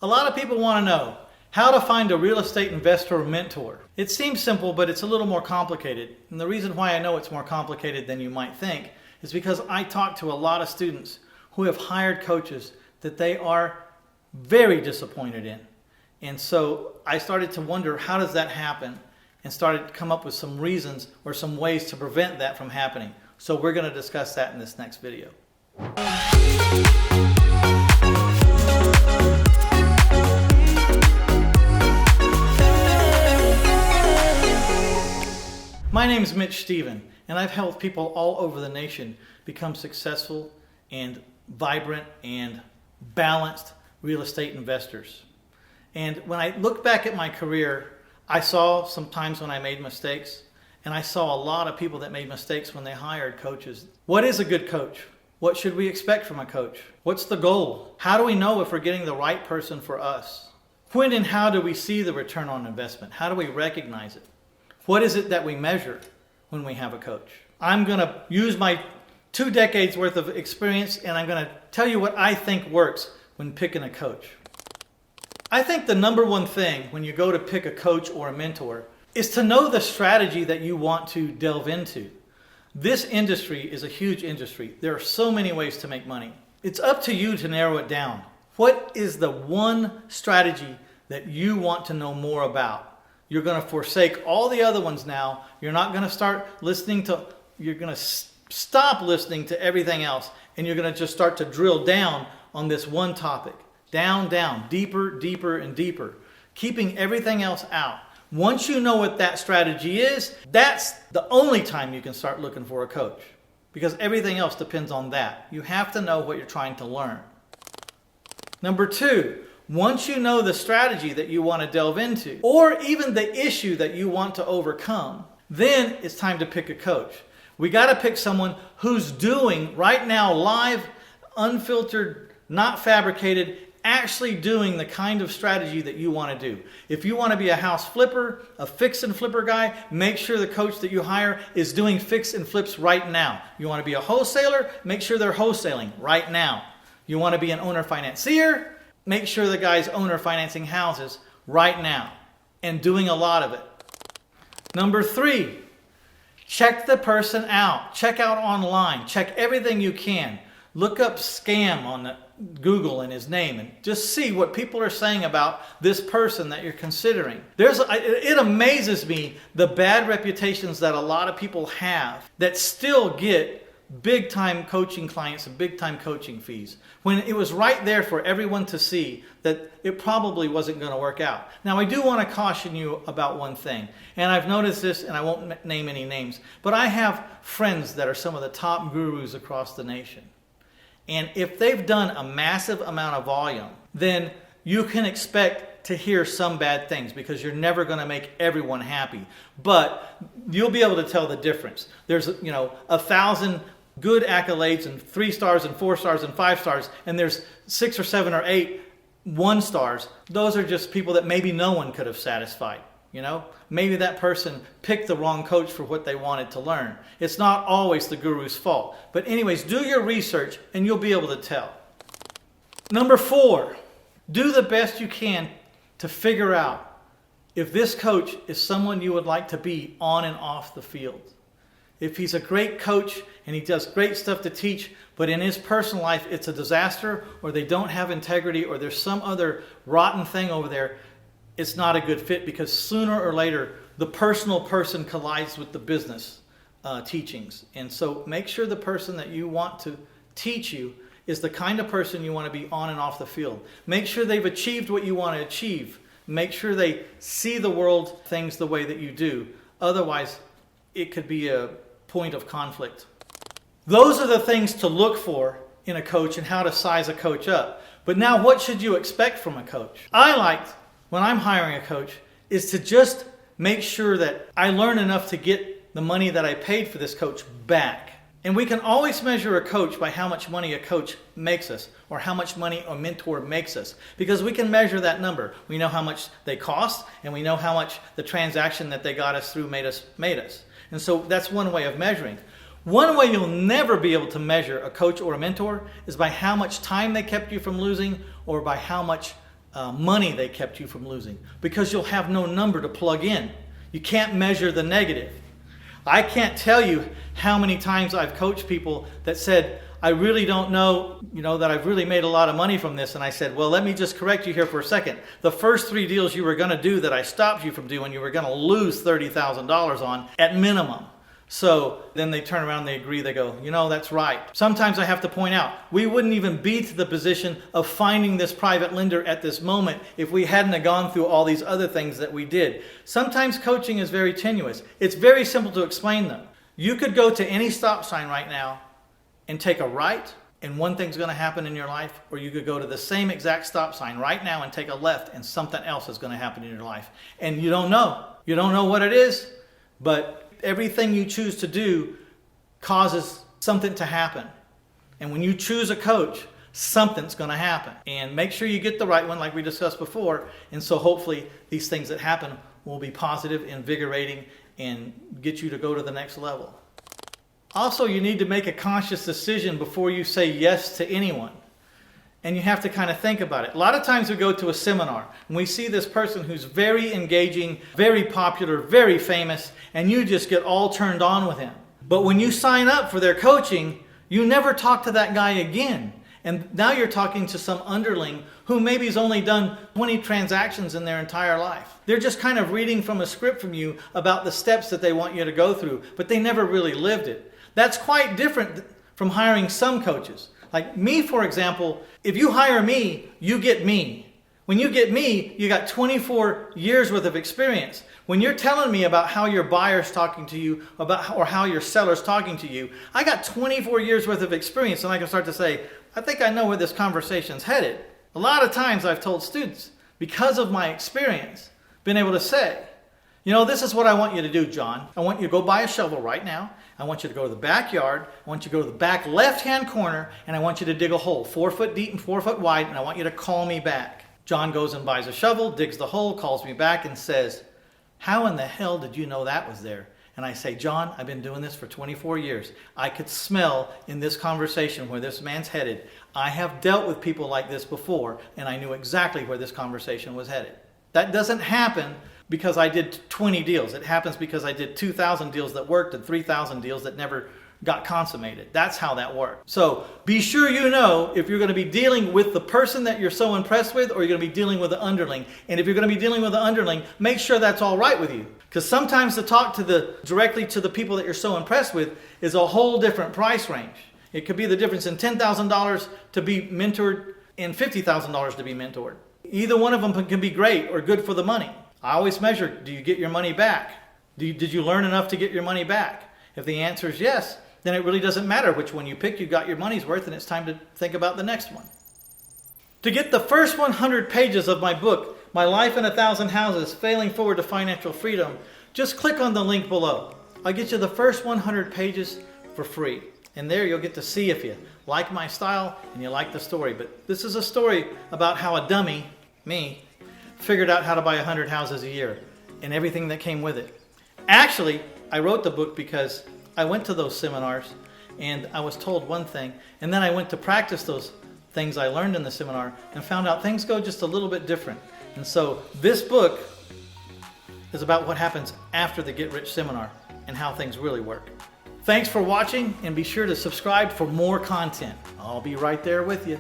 A lot of people want to know how to find a real estate investor or mentor. It seems simple, but it's a little more complicated. And the reason why I know it's more complicated than you might think is because I talk to a lot of students who have hired coaches that they are very disappointed in. And so I started to wonder, how does that happen? And started to come up with some reasons or some ways to prevent that from happening. So we're going to discuss that in this next video. My name is Mitch Stephen, and I've helped people all over the nation become successful and vibrant and balanced real estate investors. And when I look back at my career, I saw some times when I made mistakes, and I saw a lot of people that made mistakes when they hired coaches. What is a good coach? What should we expect from a coach? What's the goal? How do we know if we're getting the right person for us? When and how do we see the return on investment? How do we recognize it? What is it that we measure when we have a coach? I'm going to use my 2 decades worth of experience, and I'm going to tell you what I think works when picking a coach. I think the number one thing when you go to pick a coach or a mentor is to know the strategy that you want to delve into. This industry is a huge industry. There are so many ways to make money. It's up to you to narrow it down. What is the one strategy that you want to know more about? You're going to forsake all the other ones now. You're not going to start listening to, you're going to stop listening to everything else, and you're going to just start to drill down on this one topic. Down, down, deeper, deeper, and deeper. Keeping everything else out. Once you know what that strategy is, that's the only time you can start looking for a coach. Because everything else depends on that. You have to know what you're trying to learn. Number 2, once you know the strategy that you want to delve into, or even the issue that you want to overcome, then it's time to pick a coach. We got to pick someone who's doing right now live, unfiltered, not fabricated, actually doing the kind of strategy that you want to do. If you want to be a house flipper, a fix and flipper guy, make sure the coach that you hire is doing fix and flips right now. You want to be a wholesaler, make sure they're wholesaling right now. You want to be an owner financier, make sure the guy's owner financing houses right now and doing a lot of it. Number 3, check the person out. Check out online. Check everything you can. Look up scam on Google and his name and just see what people are saying about this person that you're considering. It amazes me the bad reputations that a lot of people have that still get big time coaching clients and big time coaching fees when it was right there for everyone to see that it probably wasn't going to work out. Now, I do want to caution you about one thing, and I've noticed this, and I won't name any names, but I have friends that are some of the top gurus across the nation. And if they've done a massive amount of volume, then you can expect to hear some bad things because you're never going to make everyone happy. But you'll be able to tell the difference. There's, 1,000 good accolades and 3 stars and 4 stars and 5 stars, and there's 6 or 7 or 8 1 stars. Those are just people that maybe no one could have satisfied. Maybe that person picked the wrong coach for what they wanted to learn. It's not always the guru's fault. But anyways, do your research and you'll be able to tell. Number 4, do the best you can to figure out if this coach is someone you would like to be on and off the field. If he's a great coach and he does great stuff to teach, but in his personal life it's a disaster, or they don't have integrity, or there's some other rotten thing over there, it's not a good fit, because sooner or later the personal person collides with the business teachings. And so make sure the person that you want to teach you is the kind of person you want to be on and off the field. Make sure they've achieved what you want to achieve. Make sure they see the world things the way that you do. Otherwise, it could be a point of conflict. Those are the things to look for in a coach and how to size a coach up. But now, what should you expect from a coach? I liked, when I'm hiring a coach, is to just make sure that I learn enough to get the money that I paid for this coach back. And we can always measure a coach by how much money a coach makes us, or how much money a mentor makes us, because we can measure that number. We know how much they cost, and we know how much the transaction that they got us through made us. And so that's one way of measuring. One way you'll never be able to measure a coach or a mentor is by how much time they kept you from losing, or by how much money they kept you from losing, because you'll have no number to plug in. You can't measure the negative. I can't tell you how many times I've coached people that said, I really don't know, that I've really made a lot of money from this. And I said, well, let me just correct you here for a second. The first 3 deals you were going to do that I stopped you from doing, you were going to lose $30,000 on at minimum. So then they turn around and they agree. They go, that's right. Sometimes I have to point out, we wouldn't even be to the position of finding this private lender at this moment if we hadn't have gone through all these other things that we did. Sometimes coaching is very tenuous. It's very simple to explain them. You could go to any stop sign right now and take a right, and one thing's going to happen in your life, or you could go to the same exact stop sign right now and take a left, and something else is going to happen in your life. And you don't know. You don't know what it is, but everything you choose to do causes something to happen. And when you choose a coach, something's going to happen. And make sure you get the right one, like we discussed before. And so hopefully these things that happen will be positive, invigorating, and get you to go to the next level. Also, you need to make a conscious decision before you say yes to anyone. And you have to kind of think about it. A lot of times we go to a seminar and we see this person who's very engaging, very popular, very famous, and you just get all turned on with him. But when you sign up for their coaching, you never talk to that guy again. And now you're talking to some underling who maybe has only done 20 transactions in their entire life. They're just kind of reading from a script from you about the steps that they want you to go through, but they never really lived it. That's quite different from hiring some coaches. Like me, for example, if you hire me, you get me. When you get me, you got 24 years worth of experience. When you're telling me about how your buyer's talking to you or how your seller's talking to you, I got 24 years worth of experience, and I can start to say, I think I know where this conversation's headed. A lot of times I've told students, because of my experience, been able to say, this is what I want you to do, John. I want you to go buy a shovel right now. I want you to go to the backyard. I want you to go to the back left-hand corner, and I want you to dig a hole 4 foot deep and 4 foot wide, and I want you to call me back. John goes and buys a shovel, digs the hole, calls me back, and says, how in the hell did you know that was there? And I say, John, I've been doing this for 24 years. I could smell in this conversation where this man's headed. I have dealt with people like this before, and I knew exactly where this conversation was headed. That doesn't happen because I did 20 deals. It happens because I did 2,000 deals that worked and 3,000 deals that never got consummated. That's how that works. So be sure you know if you're going to be dealing with the person that you're so impressed with, or you're going to be dealing with the underling. And if you're going to be dealing with the underling, make sure that's all right with you. Because sometimes to talk directly to the people that you're so impressed with is a whole different price range. It could be the difference in $10,000 to be mentored and $50,000 to be mentored. Either one of them can be great or good for the money. I always measure, do you get your money back? Did you learn enough to get your money back? If the answer is yes, then it really doesn't matter which one you pick. You got your money's worth, and it's time to think about the next one. To get the first 100 pages of my book, My Life in 1,000 Houses, Failing Forward to Financial Freedom, just click on the link below. I'll get you the first 100 pages for free. And there you'll get to see if you like my style and you like the story. But this is a story about how a dummy, me, figured out how to buy 100 houses a year and everything that came with it. Actually, I wrote the book because I went to those seminars and I was told one thing, and then I went to practice those things I learned in the seminar and found out things go just a little bit different. And so this book is about what happens after the Get Rich seminar and how things really work. Thanks for watching, and be sure to subscribe for more content. I'll be right there with you.